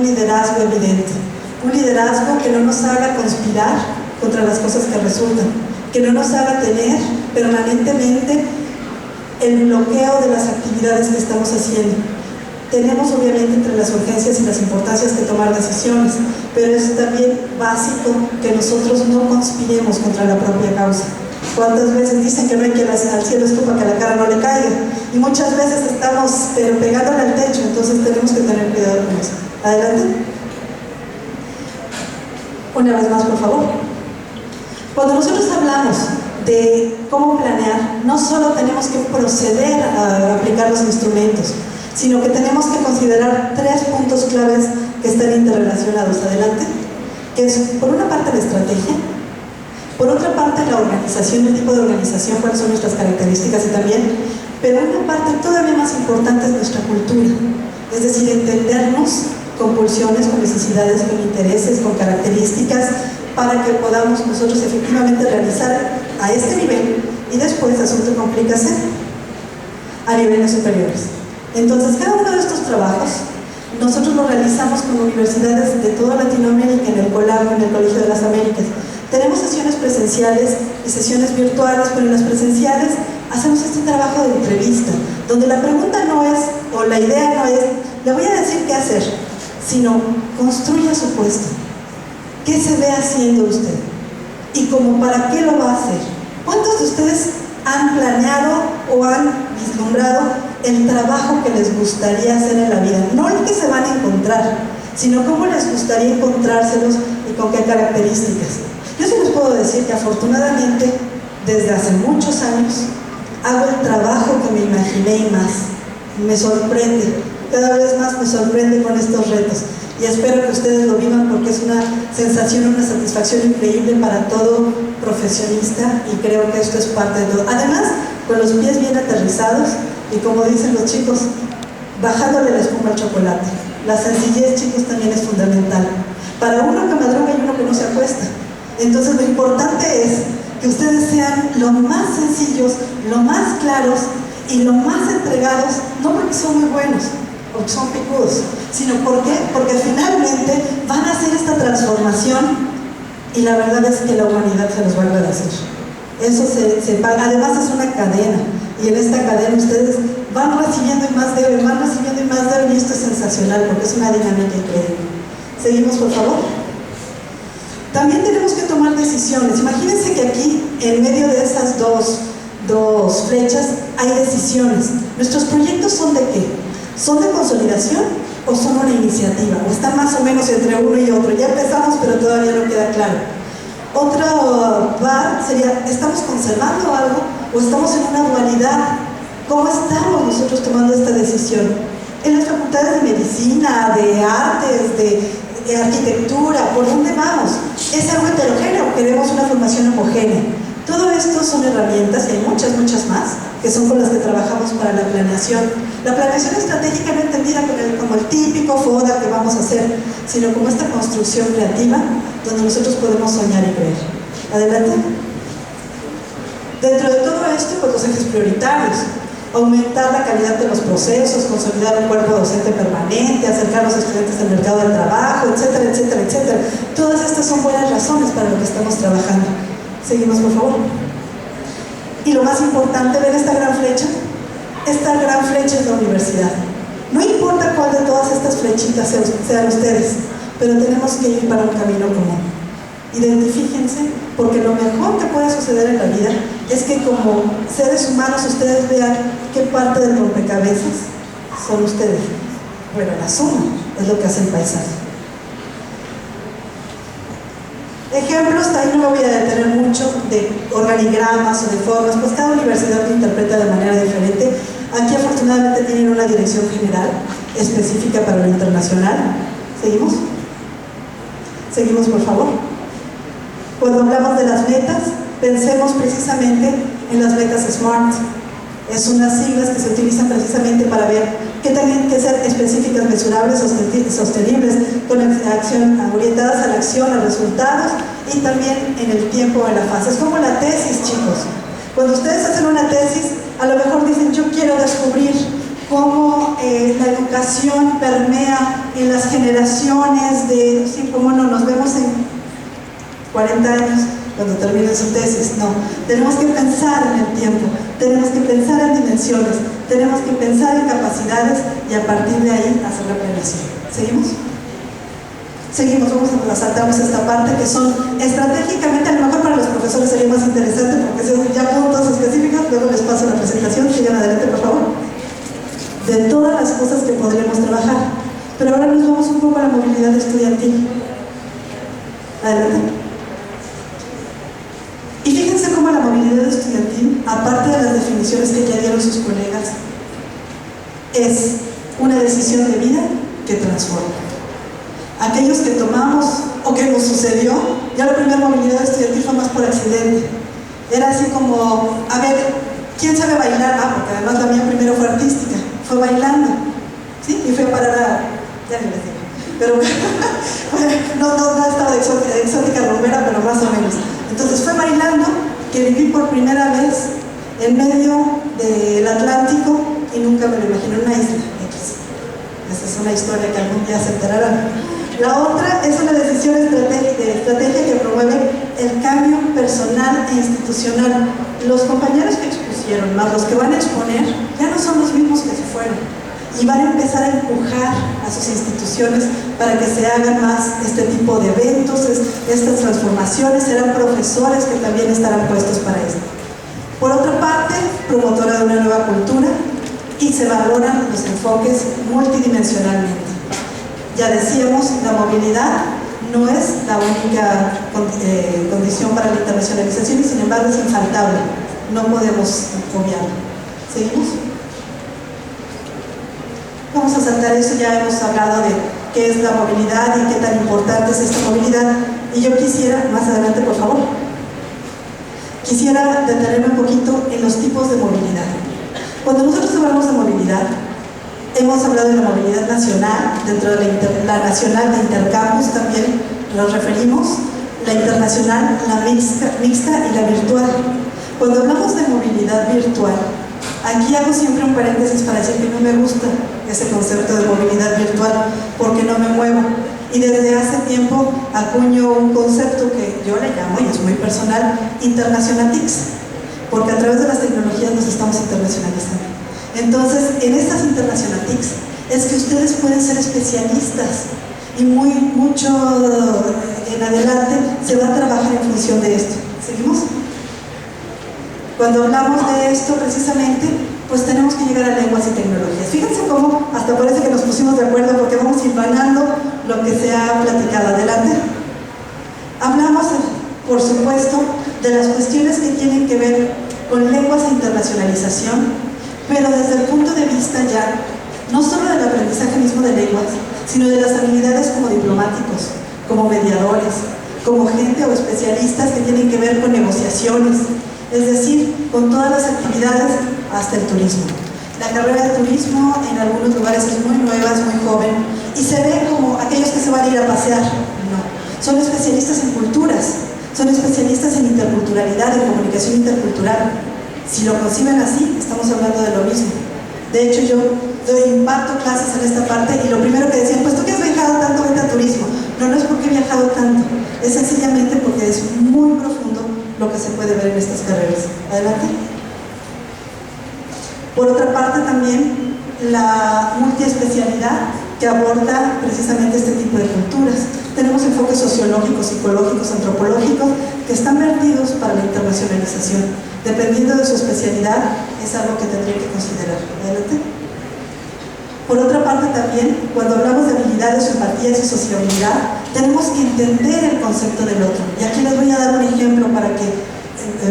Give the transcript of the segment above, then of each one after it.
un liderazgo evidente, un liderazgo que no nos haga conspirar contra las cosas que resultan, que no nos haga tener permanentemente el bloqueo de las actividades que estamos haciendo. Tenemos obviamente entre las urgencias y las importancias que tomar decisiones, pero es también básico que nosotros no conspiremos contra la propia causa. ¿Cuántas veces dicen que no hay que al cielo escupa que a la cara no le caiga? Y muchas veces estamos pegándole al techo, entonces tenemos que tener cuidado con eso. Adelante. Una vez más, por favor. Cuando nosotros hablamos de cómo planear, no solo tenemos que proceder a aplicar los instrumentos, sino que tenemos que considerar 3 puntos claves que están interrelacionados. Adelante. Que es, por una parte, la estrategia, por otra parte, la organización, el tipo de organización, cuáles son nuestras características y también, pero una parte todavía más importante es nuestra cultura, es decir, entendernos con pulsiones, con necesidades, con intereses, con características, para que podamos nosotros efectivamente realizar a este nivel y después, asunto complícase, a niveles superiores. Entonces, cada uno de estos trabajos nosotros lo realizamos con universidades de toda Latinoamérica, en el COLAB, en el Colegio de las Américas. Tenemos sesiones presenciales y sesiones virtuales, pero en las presenciales hacemos este trabajo de entrevista, donde la pregunta no es, o la idea no es, le voy a decir qué hacer, sino construya su puesto. ¿Qué se ve haciendo usted? ¿Y como para qué lo va a hacer? ¿Cuántos de ustedes han planeado o han vislumbrado el trabajo que les gustaría hacer en la vida? No el que se van a encontrar, sino cómo les gustaría encontrárselos y con qué características. Yo sí les puedo decir que afortunadamente, desde hace muchos años, hago el trabajo que me imaginé y más. Me sorprende, cada vez más me sorprende con estos retos. Y espero que ustedes lo vivan porque es una sensación, una satisfacción increíble para todo profesionista y creo que esto es parte de todo. Además, con los pies bien aterrizados y como dicen los chicos, bajándole la espuma al chocolate. La sencillez, chicos, también es fundamental. Para uno que madruga y uno que no se acuesta. Entonces lo importante es que ustedes sean lo más sencillos, lo más claros y lo más entregados, no porque son muy buenos, porque son picudos, sino porque finalmente van a hacer esta transformación y la verdad es que la humanidad se los va a agradecer. Eso se paga, además es una cadena y en esta cadena ustedes van recibiendo y más deben, van recibiendo y más deben y esto es sensacional porque es una dinámica increíble. Seguimos, por favor. También tenemos que tomar decisiones. Imagínense que aquí, en medio de esas dos flechas, hay decisiones. ¿Nuestros proyectos son de qué? ¿Son de consolidación o son una iniciativa? ¿O están más o menos entre uno y otro? Ya empezamos, pero todavía no queda claro. Otro bar sería, ¿estamos conservando algo o estamos en una dualidad? ¿Cómo estamos nosotros tomando esta decisión? En las facultades de medicina, de artes, de arquitectura, ¿por dónde vamos? ¿Es algo heterogéneo? ¿Queremos una formación homogénea? Todo esto son herramientas, y hay muchas más, que son con las que trabajamos para la planeación. La planeación estratégica no entendida como el típico FODA que vamos a hacer, sino como esta construcción creativa, donde nosotros podemos soñar y creer. Adelante. Dentro de todo esto, pues los ejes prioritarios. Aumentar la calidad de los procesos, consolidar un cuerpo docente permanente, acercar a los estudiantes al mercado del trabajo, etcétera, etcétera, etcétera. Todas estas son buenas razones para lo que estamos trabajando. Seguimos, por favor. Y lo más importante, ¿ven esta gran flecha? Esta gran flecha es la universidad. No importa cuál de todas estas flechitas sean ustedes, pero tenemos que ir para un camino común. Identifíquense, porque lo mejor que puede suceder en la vida es que como seres humanos ustedes vean qué parte del rompecabezas son ustedes. Bueno, la suma es lo que hace el paisaje. Ejemplos, ahí no me voy a detener mucho de organigramas o de formas, pues cada universidad lo interpreta de manera diferente. Aquí afortunadamente tienen una dirección general específica para lo internacional. ¿Seguimos? Seguimos, por favor. Cuando hablamos de las metas, pensemos precisamente en las metas SMART. Es unas siglas que se utilizan precisamente para ver que tienen que ser específicas, mesurables, sostenibles, con acción, orientadas a la acción, a resultados y también en el tiempo, en la fase. Es como la tesis, chicos. Cuando ustedes hacen una tesis, a lo mejor dicen, yo quiero descubrir cómo la educación permea en las generaciones de, sí, cómo no, nos vemos en 40 años cuando termine su tesis. No, tenemos que pensar en el tiempo, tenemos que pensar en dimensiones, tenemos que pensar en capacidades y a partir de ahí hacer la planeación. ¿Seguimos? Seguimos, vamos a saltarnos esta parte que son estratégicamente, a lo mejor para los profesores sería más interesante porque son ya puntos específicos, luego les paso la presentación, sigan adelante por favor, de todas las cosas que podríamos trabajar. Pero ahora nos vamos un poco a la movilidad estudiantil. Adelante. Y fíjense cómo la movilidad estudiantil, aparte de las definiciones que ya dieron sus colegas, es una decisión de vida que transforma. Aquellos que tomamos o que nos sucedió, ya la primera movilidad estudiantil fue más por accidente. Era así como, a ver, ¿quién sabe bailar? Ah, porque además la mía primero fue artística, fue bailando, ¿sí? Y fui a parar a, ya ni les digo, pero no estaba de exótica rumbera, pero más o menos. Entonces fue bailando que viví por primera vez en medio del Atlántico y nunca me lo imaginé, una isla. Esa es una historia que algún día se enterarán. La otra es una decisión de estrategia que promueve el cambio personal e institucional. Los compañeros que expusieron, más los que van a exponer, ya no son los mismos que se fueron. Y van a empezar a empujar a sus instituciones para que se hagan más este tipo de eventos, estas transformaciones. Serán profesores que también estarán puestos para esto. Por otra parte, promotora de una nueva cultura y se valoran los enfoques multidimensionalmente. Ya decíamos, la movilidad no es la única condición para la internacionalización y sin embargo es infaltable, no podemos obviarlo. ¿Seguimos? Vamos a saltar eso, ya hemos hablado de qué es la movilidad y qué tan importante es esta movilidad. Y yo quisiera, más adelante por favor, quisiera detenerme un poquito en los tipos de movilidad. Cuando nosotros hablamos de movilidad, hemos hablado de la movilidad nacional, dentro de la nacional de intercambios también nos referimos, la internacional, la mixta y la virtual. Cuando hablamos de movilidad virtual, aquí hago siempre un paréntesis para decir que no me gusta ese concepto de movilidad virtual porque no me muevo. Y desde hace tiempo acuño un concepto que yo le llamo, y es muy personal, internacionatics, porque a través de las tecnologías nos estamos internacionalizando. Entonces, en estas internacionatics es que ustedes pueden ser especialistas y mucho en adelante se va a trabajar en función de esto. ¿Seguimos? Cuando hablamos de esto precisamente, pues tenemos que llegar a lenguas y tecnologías. Fíjense cómo hasta parece que nos pusimos de acuerdo porque vamos hilvanando lo que se ha platicado. Adelante. Hablamos, por supuesto, de las cuestiones que tienen que ver con lenguas e internacionalización, pero desde el punto de vista ya, no solo del aprendizaje mismo de lenguas, sino de las habilidades como diplomáticos, como mediadores, como gente o especialistas que tienen que ver con negociaciones, es decir, con todas las actividades hasta el turismo. La carrera de turismo en algunos lugares es muy nueva, es muy joven, y se ve como aquellos que se van a ir a pasear. No, son especialistas en culturas, son especialistas en interculturalidad, en comunicación intercultural. Si lo conciben así, estamos hablando de lo mismo. De hecho, yo imparto clases en esta parte y lo primero que decían, pues tú que has viajado tanto, vete a turismo. No, no es porque he viajado tanto, es sencillamente porque es muy profundo lo que se puede ver en estas carreras. Adelante. Por otra parte también, la multiespecialidad que aborda precisamente este tipo de culturas. Tenemos enfoques sociológicos, psicológicos, antropológicos que están vertidos para la internacionalización. Dependiendo de su especialidad, es algo que tendría que considerar. Adelante. Por otra parte también, cuando hablamos de habilidades, empatías y sociabilidad, tenemos que entender el concepto del otro. Y aquí les voy a dar un ejemplo para que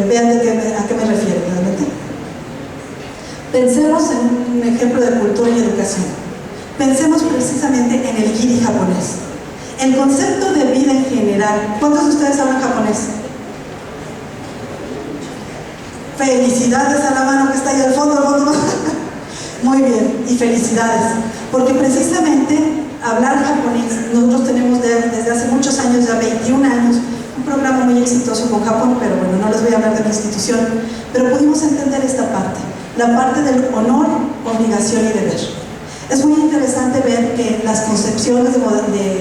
vean a qué me refiero. Adelante. Pensemos en un ejemplo de cultura y educación. Pensemos precisamente en el giri japonés. El concepto de vida en general. ¿Cuántos de ustedes hablan japonés? Felicidades a la mano que está ahí al fondo. Muy bien, y felicidades. Porque precisamente hablar japonés, nosotros tenemos desde hace muchos años, ya 21 años, un programa muy exitoso con Japón, pero bueno, no les voy a hablar de la institución, pero pudimos entender esta parte. La parte del honor o obligación y deber. Es muy interesante ver que las concepciones de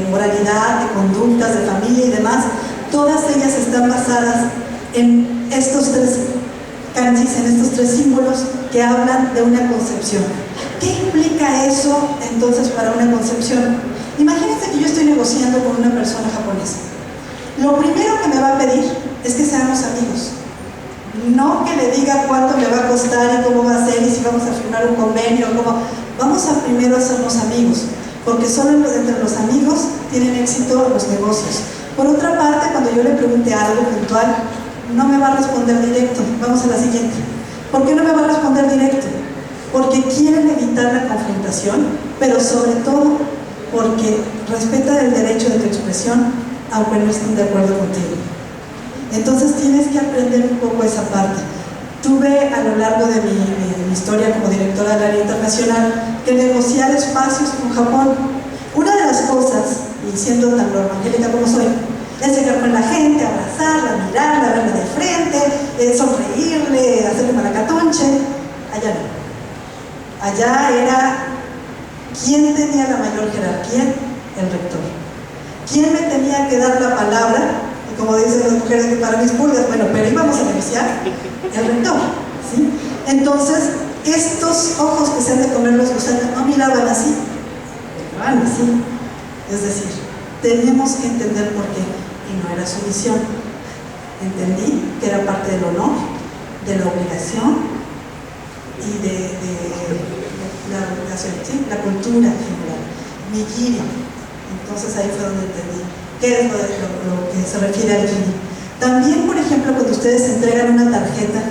moralidad, de conductas, de familia y demás, todas ellas están basadas en estos tres kanjis, en estos tres símbolos que hablan de una concepción. ¿Qué implica eso entonces para una concepción? Imagínense que yo estoy negociando con una persona japonesa. Lo primero que me va a pedir es que seamos amigos. No que le diga cuánto me va a costar y cómo va a ser y si vamos a firmar un convenio, cómo. Vamos a primero hacernos amigos, porque solo entre los amigos tienen éxito los negocios. Por otra parte, cuando yo le pregunte algo puntual, no me va a responder directo. Vamos a la siguiente. ¿Por qué no me va a responder directo? Porque quieren evitar la confrontación, pero sobre todo porque respetan el derecho de tu expresión, aunque no estén de acuerdo contigo. Entonces tienes que aprender un poco esa parte. Tuve a lo largo de mi historia como directora del área internacional que negociar espacios con Japón. Una de las cosas, y siendo tan evangélica como soy, es llegar con la gente, abrazarla, mirarla, verla de frente, sonreírle, hacerle malacatonche. Allá no. Allá era quién tenía la mayor jerarquía, el rector. ¿Quién me tenía que dar la palabra? Y como dicen las mujeres que para mis pulgas, bueno, pero íbamos a negociar, el rector, ¿sí? Entonces, estos ojos que se han de comer los gusanos no miraban así, miraban así. Es decir, tenemos que entender por qué, y no era su misión. Entendí que era parte del honor, de la obligación y de la obligación, ¿sí? La cultura en general, mi giri. Entonces ahí fue donde entendí qué es lo que se refiere al giri. También, por ejemplo, cuando ustedes entregan una tarjeta,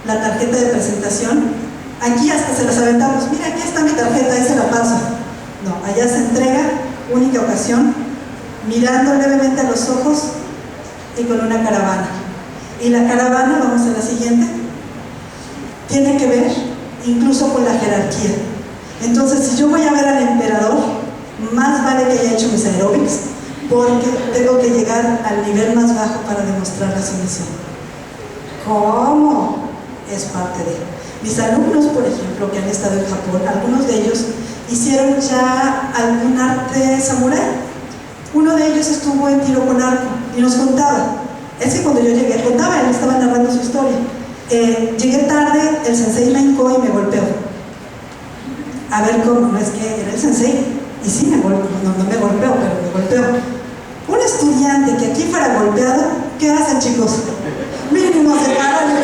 la tarjeta de presentación, aquí hasta se las aventamos, mira, aquí está mi tarjeta, ahí se la paso. No, allá se entrega, única ocasión, mirando levemente a los ojos y con una caravana. Y la caravana, vamos a la siguiente, tiene que ver incluso con la jerarquía. Entonces, si yo voy a ver al emperador, más vale que haya hecho mis aeróbics, porque tengo que llegar al nivel más bajo para demostrar la sumisión. ¿Cómo? Es parte de. Mis alumnos, por ejemplo, que han estado en Japón, algunos de ellos hicieron ya algún arte samurái. Uno de ellos estuvo en tiro con arco y nos contaba. Es que cuando yo llegué, contaba, él estaba narrando su historia. Llegué tarde, el sensei me hincó y me golpeó. A ver cómo, no es que era el sensei. Y sí me golpeó, no me golpeó, pero me golpeó. Un estudiante que aquí fuera golpeado, ¿qué hacen, chicos? Mínimo se paran.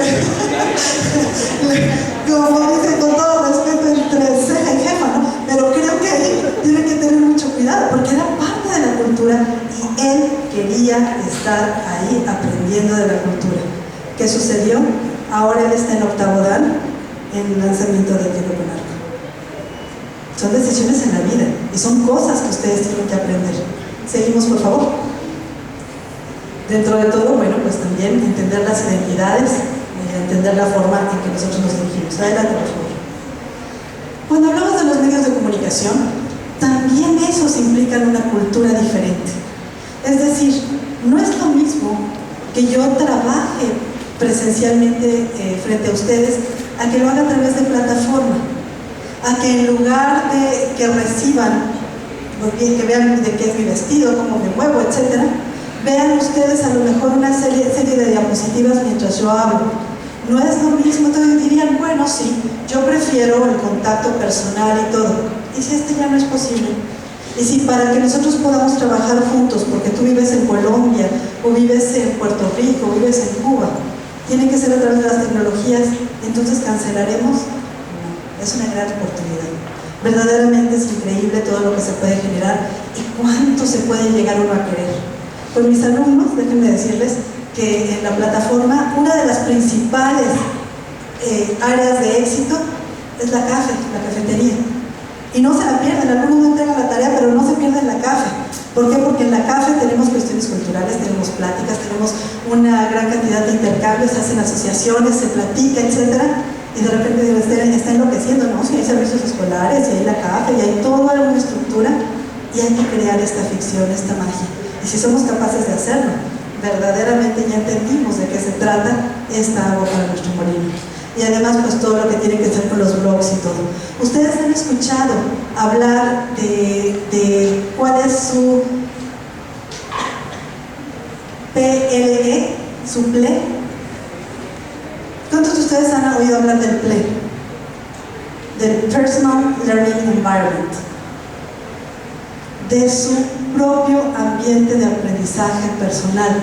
Como dicen, con todo respeto entre ceja y jefa, ¿no? Pero creo que ahí tiene que tener mucho cuidado, porque era parte de la cultura y él quería estar ahí aprendiendo de la cultura. ¿Qué sucedió? Ahora él está en octavo dan en el lanzamiento de tiro con arco. Son decisiones en la vida y son cosas que ustedes tienen que aprender. Seguimos, por favor. Dentro de todo, bueno, pues también entender las identidades, entender la forma en que nosotros nos dirigimos. Adelante, por favor. Cuando hablamos de los medios de comunicación, también esos implican una cultura diferente. Es decir, no es lo mismo que yo trabaje presencialmente frente a ustedes a que lo haga a través de plataforma, a que en lugar de que reciban, que vean de qué es mi vestido, cómo me muevo, etcétera, vean ustedes a lo mejor una serie de diapositivas mientras yo hablo. No es lo mismo, entonces dirían, bueno, sí, yo prefiero el contacto personal y todo. ¿Y si este ya no es posible? Y si para que nosotros podamos trabajar juntos, porque tú vives en Colombia, o vives en Puerto Rico, o vives en Cuba, tiene que ser a través de las tecnologías, entonces cancelaremos. No, es una gran oportunidad. Verdaderamente es increíble todo lo que se puede generar y cuánto se puede llegar uno a querer. Con mis alumnos, déjenme decirles que en la plataforma una de las principales áreas de éxito es la cafetería. Y no se la pierden, algunos no entregan la tarea, pero no se pierden la café. ¿Por qué? Porque en la café tenemos cuestiones culturales, tenemos pláticas, tenemos una gran cantidad de intercambios, se hacen asociaciones, se platica, etcétera. Y de repente está enloqueciendo, ¿no? Si hay servicios escolares, y hay la café, y hay toda una estructura, y hay que crear esta ficción, esta magia. Y si somos capaces de hacerlo, verdaderamente ya entendimos de qué se trata esta agua para nuestro molino. y además pues todo lo que tiene que ver con los blogs y todo. Ustedes han escuchado hablar de cuál es su PLE, su PLE. ¿Cuántos de ustedes han oído hablar del PLE? Del Personal Learning Environment, de su propio ambiente de aprendizaje personal.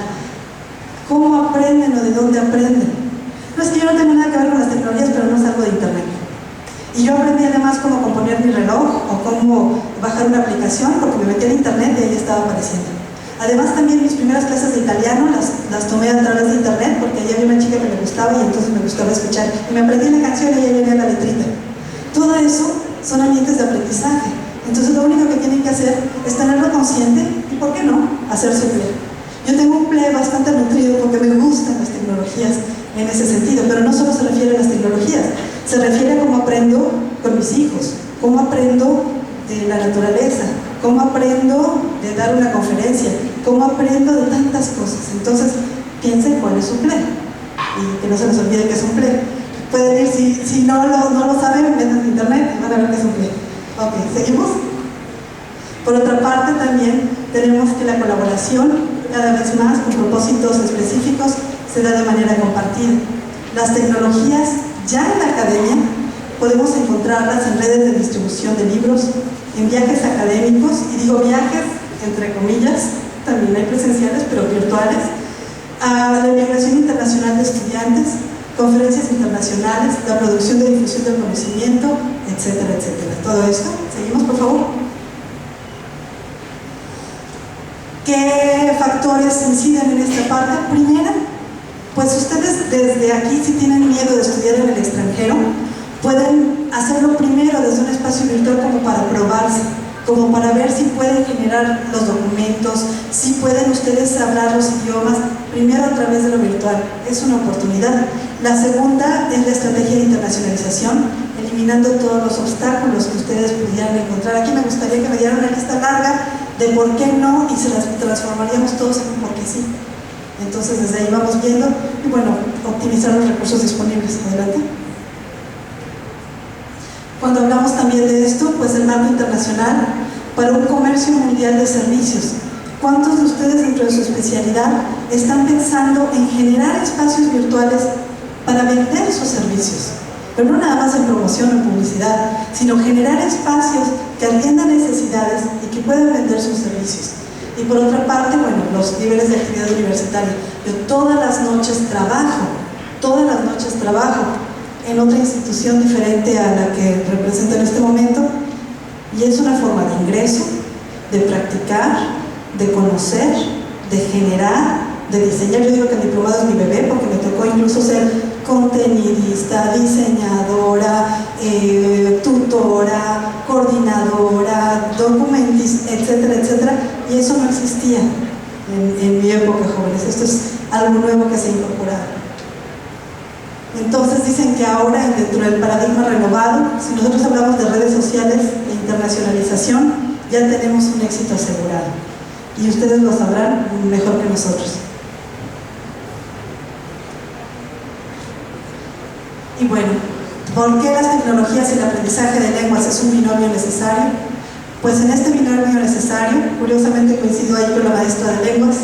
¿Cómo aprenden o de dónde aprenden? No es que yo no tengo nada que ver con las tecnologías, pero no salgo de internet. Y yo aprendí además cómo componer mi reloj o cómo bajar una aplicación, porque me metí en internet y ahí estaba apareciendo. Además también mis primeras clases de italiano las tomé a través de internet, porque allí había una chica que me gustaba y entonces me gustaba escuchar. Y me aprendí la canción y ahí venía la letrita. Todo eso son ambientes de aprendizaje. Entonces lo único que tienen que hacer es tenerlo consciente y, ¿por qué no?, hacerse play. Yo tengo un play bastante nutrido porque me gustan las tecnologías en ese sentido, pero no solo se refiere a las tecnologías, se refiere a cómo aprendo con mis hijos, cómo aprendo de la naturaleza, cómo aprendo de dar una conferencia, cómo aprendo de tantas cosas. Entonces, piensen cuál es su play y que no se les olvide que es un play. Pueden ir, si no lo saben, metan en internet y van a ver que es un play. Ok, ¿seguimos? Por otra parte, también tenemos que la colaboración, cada vez más, con propósitos específicos, se da de manera compartida. Las tecnologías, ya en la academia, podemos encontrarlas en redes de distribución de libros, en viajes académicos, y digo viajes entre comillas, también hay presenciales, pero virtuales, a la migración internacional de estudiantes, conferencias internacionales, la producción de difusión del conocimiento, etcétera, etcétera. Todo esto, seguimos por favor. ¿Qué factores inciden en esta parte? Primera, pues ustedes desde aquí, si tienen miedo de estudiar en el extranjero, pueden hacerlo primero desde un espacio virtual como para probarse, como para ver si pueden generar los documentos, si pueden ustedes hablar los idiomas, primero a través de lo virtual. Es una oportunidad. La segunda es la estrategia de internacionalización, eliminando todos los obstáculos que ustedes pudieran encontrar. Aquí me gustaría que me dieran una lista larga de por qué no y se las transformaríamos todos en un por qué sí. Entonces desde ahí vamos viendo y bueno, optimizar los recursos disponibles. Adelante. Cuando hablamos también de esto, pues el marco internacional para un comercio mundial de servicios. ¿Cuántos de ustedes dentro de su especialidad están pensando en generar espacios virtuales para vender sus servicios? Pero no nada más en promoción o en publicidad, sino generar espacios que atiendan necesidades y que puedan vender sus servicios. Y por otra parte, bueno, los niveles de actividad universitaria. Yo todas las noches trabajo en otra institución diferente a la que represento en este momento, y es una forma de ingreso, de practicar, de conocer, de generar, de diseñar. Yo digo que el diplomado es mi bebé porque me tocó incluso ser contenidista, diseñadora, tutora, coordinadora, documentista, etcétera, etcétera, y eso no existía en mi época, jóvenes. Esto es algo nuevo que se ha incorporado. Entonces dicen que ahora, dentro del paradigma renovado, si nosotros hablamos de redes sociales e internacionalización, ya tenemos un éxito asegurado. Y ustedes lo sabrán mejor que nosotros. Y bueno, ¿por qué las tecnologías y el aprendizaje de lenguas es un binomio necesario? Pues en este binomio necesario, curiosamente coincido ahí con la maestra de lenguas,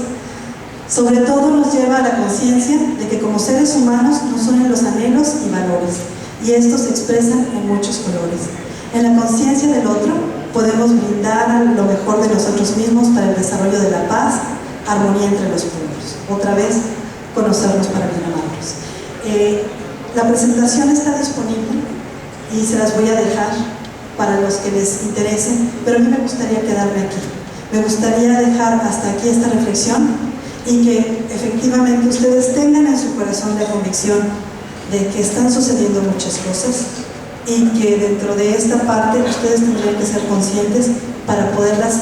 sobre todo nos lleva a la conciencia de que como seres humanos nos unen los anhelos y valores, y estos se expresan en muchos colores. En la conciencia del otro podemos brindar lo mejor de nosotros mismos para el desarrollo de la paz, armonía entre los pueblos. Otra vez, conocernos para bien amarnos. La presentación está disponible y se las voy a dejar para los que les interesen, pero a mí me gustaría quedarme aquí. Me gustaría dejar hasta aquí esta reflexión y que efectivamente ustedes tengan en su corazón la convicción de que están sucediendo muchas cosas y que dentro de esta parte ustedes tendrían que ser conscientes para poderlas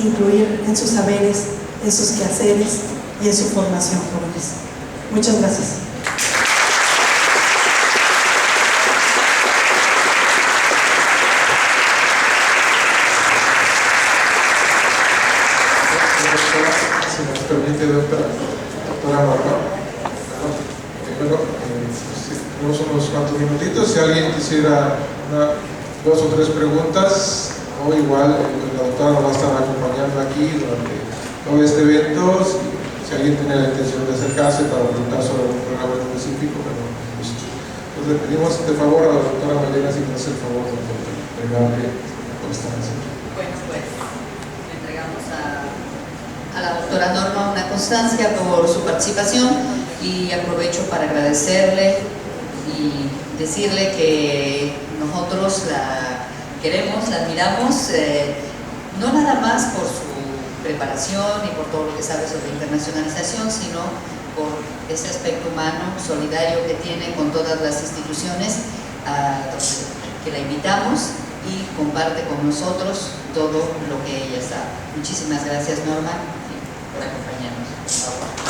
incluir en sus saberes, en sus quehaceres y en su formación, jóvenes. Muchas gracias. Si nos permite, doctora Norma. Primero, tenemos unos cuantos minutitos. Si alguien quisiera dos o tres preguntas, o igual la doctora nos va a estar acompañando aquí durante todo este evento. Si alguien tiene la intención de acercarse para preguntar sobre un programa específico, pero pues le pedimos de favor a la doctora Malena si nos hace el favor de entregarle la constancia. Bueno, pues le entregamos a la doctora Norma una constancia por su participación y aprovecho para agradecerle y decirle que nosotros la queremos, la admiramos, no nada más por su preparación y por todo lo que sabe sobre internacionalización, sino por ese aspecto humano, solidario que tiene con todas las instituciones que la invitamos y comparte con nosotros todo lo que ella sabe. Muchísimas gracias, Norma, por acompañarnos.